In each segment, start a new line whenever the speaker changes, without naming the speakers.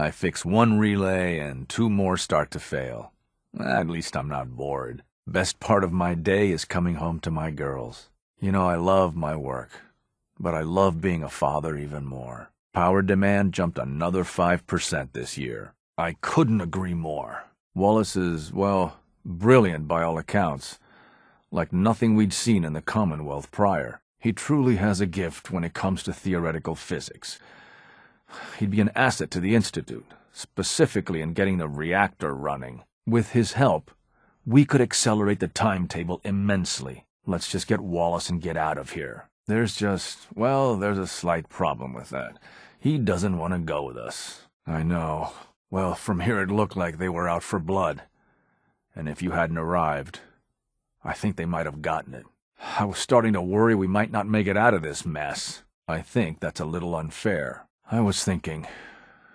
I fix one relay and 2 more start to fail. At least I'm not bored. Best part of my day is coming home to my girls. You know, I love my work, but I love being a father even more. Power demand jumped another 5% this year. I couldn't agree more. Wallace is, well, brilliant by all accounts, like nothing we'd seen in the Commonwealth prior. He truly has a gift when it comes to theoretical physics. He'd be an asset to the Institute, specifically in getting the reactor running. With his help, we could accelerate the timetable immensely. Let's just get Wallace and get out of here. There's a slight problem with that. He doesn't want to go with us. I know. Well, from here it looked like they were out for blood. And if you hadn't arrived, I think they might have gotten it. I was starting to worry we might not make it out of this mess. I think that's a little unfair. I was thinking,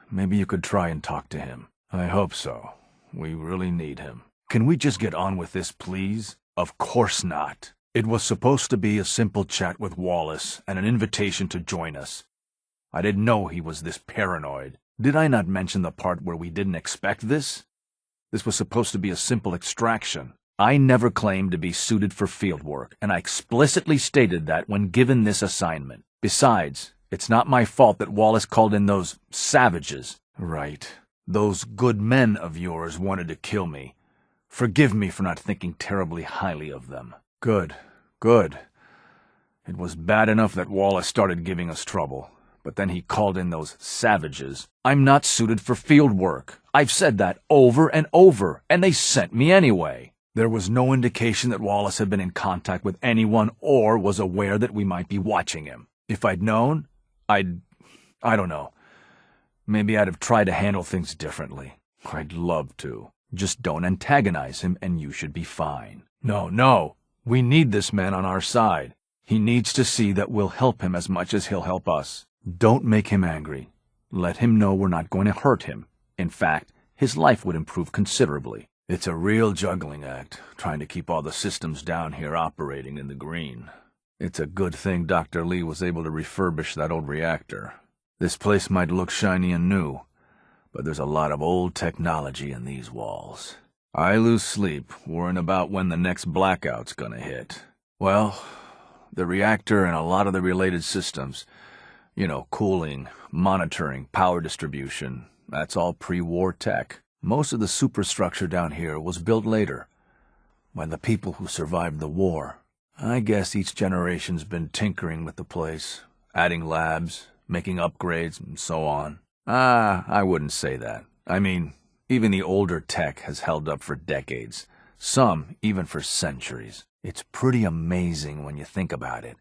maybe you could try and talk to him. I hope so. We really need him. Can we just get on with this, please? Of course not. It was supposed to be a simple chat with Wallace and an invitation to join us. I didn't know he was this paranoid. Did I not mention the part where we didn't expect this? This was supposed to be a simple extraction. I never claimed to be suited for field work, and I explicitly stated that when given this assignment. Besides, it's not my fault that Wallace called in those savages. Right. Those good men of yours wanted to kill me. Forgive me for not thinking terribly highly of them. Good. It was bad enough that Wallace started giving us trouble, but then he called in those savages. I'm not suited for field work. I've said that over and over, and they sent me anyway. There was no indication that Wallace had been in contact with anyone or was aware that we might be watching him. If I'd known, I don't know. Maybe I'd have tried to handle things differently. I'd love to. Just don't antagonize him and you should be fine. No. We need this man on our side. He needs to see that we'll help him as much as he'll help us. Don't make him angry. Let him know we're not going to hurt him. In fact, his life would improve considerably. It's a real juggling act, trying to keep all the systems down here operating in the green. It's a good thing Dr. Lee was able to refurbish that old reactor. This place might look shiny and new, but there's a lot of old technology in these walls. I lose sleep worrying about when the next blackout's gonna hit. Well, the reactor and a lot of the related systems, cooling, monitoring, power distribution, that's all pre-war tech. Most of the superstructure down here was built later, by the people who survived the war. I guess each generation's been tinkering with the place, adding labs, making upgrades, and so on. I wouldn't say that. I mean, even the older tech has held up for decades, some even for centuries. It's pretty amazing when you think about it.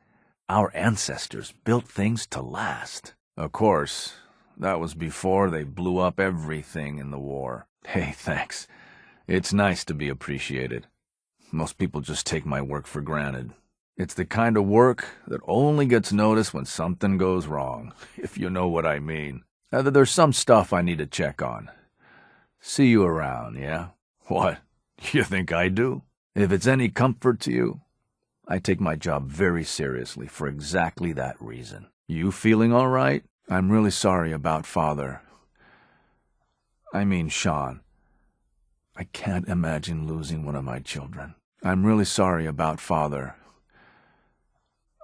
Our ancestors built things to last. Of course, that was before they blew up everything in the war. Hey, thanks. It's nice to be appreciated. Most people just take my work for granted. It's the kind of work that only gets noticed when something goes wrong, if you know what I mean. There's some stuff I need to check on. See you around, yeah? What? You think I do? If it's any comfort to you, I take my job very seriously for exactly that reason. You feeling all right? I'm really sorry about Father. I mean, Sean. I can't imagine losing one of my children. I'm really sorry about Father.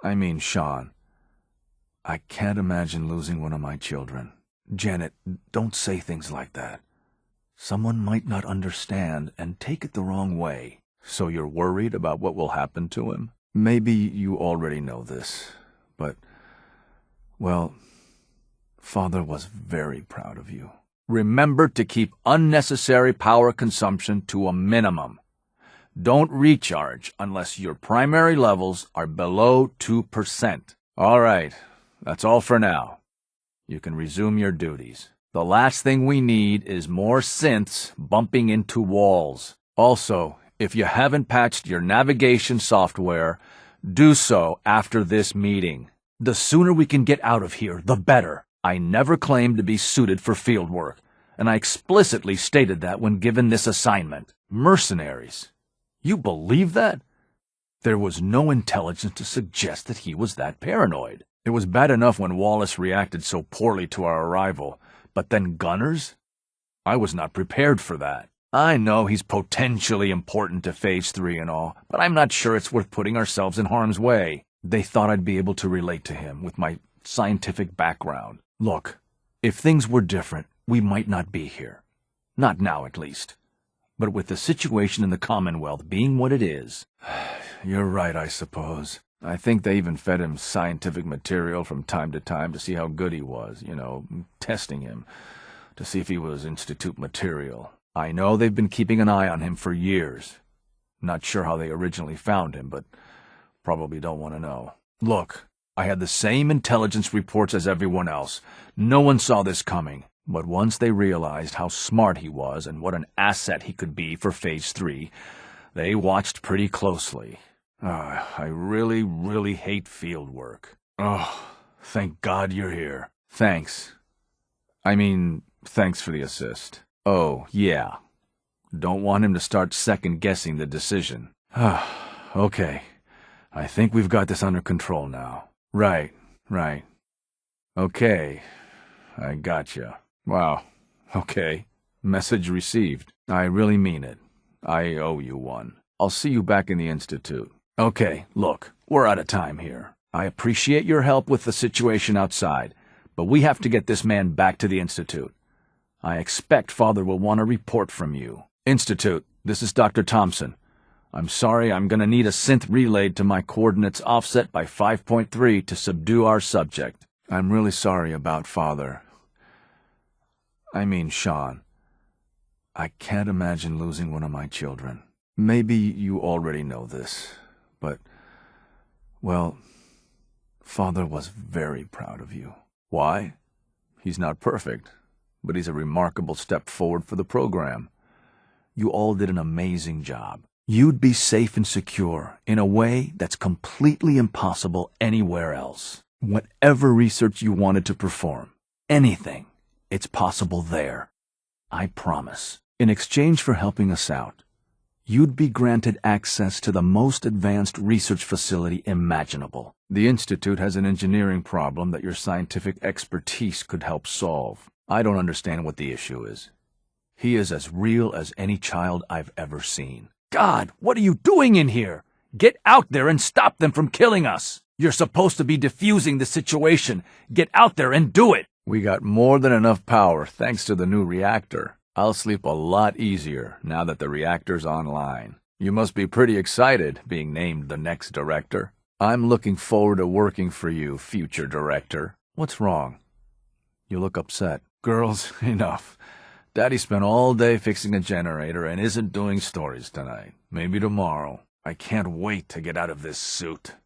I mean, Sean. I can't imagine losing one of my children. Janet, don't say things like that. Someone might not understand and take it the wrong way. So you're worried about what will happen to him? Maybe you already know this, but, well, Father was very proud of you. Remember to keep unnecessary power consumption to a minimum. Don't recharge unless your primary levels are below 2%. All right, that's all for now. You can resume your duties. The last thing we need is more synths bumping into walls. Also, if you haven't patched your navigation software, do so after this meeting. The sooner we can get out of here, the better. I never claimed to be suited for field work, and I explicitly stated that when given this assignment. Mercenaries. You believe that? There was no intelligence to suggest that he was that paranoid. It was bad enough when Wallace reacted so poorly to our arrival, But then gunners? I was not prepared for that. I know he's potentially important to Phase 3 and all, but I'm not sure it's worth putting ourselves in harm's way. They thought I'd be able to relate to him with my scientific background. Look, if things were different, we might not be here. Not now, at least. But with the situation in the Commonwealth being what it is... You're right, I suppose. I think they even fed him scientific material from time to time to see how good he was, testing him, to see if he was Institute material. I know they've been keeping an eye on him for years. Not sure how they originally found him, but probably don't want to know. Look, I had the same intelligence reports as everyone else. No one saw this coming. But once they realized how smart he was and what an asset he could be for Phase 3, they watched pretty closely. I really, really hate field work. Oh, thank God you're here. Thanks. Thanks for the assist. Oh, yeah. Don't want him to start second-guessing the decision. Okay. I think we've got this under control now. Right. Okay. I gotcha. Wow. Okay. Message received. I really mean it. I owe you one. I'll see you back in the Institute. Okay, look, we're out of time here. I appreciate your help with the situation outside, but we have to get this man back to the Institute. I expect Father will want a report from you. Institute, this is Dr. Thompson. I'm sorry, I'm going to need a synth relayed to my coordinates offset by 5.3 to subdue our subject. I'm really sorry about Father. Sean. I can't imagine losing one of my children. Maybe you already know this, but, well, Father was very proud of you. Why? He's not perfect, but he's a remarkable step forward for the program. You all did an amazing job. You'd be safe and secure in a way that's completely impossible anywhere else. Whatever research you wanted to perform, anything, it's possible there. I promise. In exchange for helping us out, you'd be granted access to the most advanced research facility imaginable. The Institute has an engineering problem that your scientific expertise could help solve. I don't understand what the issue is. He is as real as any child I've ever seen. God, what are you doing in here? Get out there and stop them from killing us. You're supposed to be diffusing the situation. Get out there and do it. We got more than enough power thanks to the new reactor. I'll sleep a lot easier now that the reactor's online. You must be pretty excited being named the next director. I'm looking forward to working for you, future director. What's wrong? You look upset. Girls, enough. Daddy spent all day fixing a generator and isn't doing stories tonight. Maybe tomorrow. I can't wait to get out of this suit.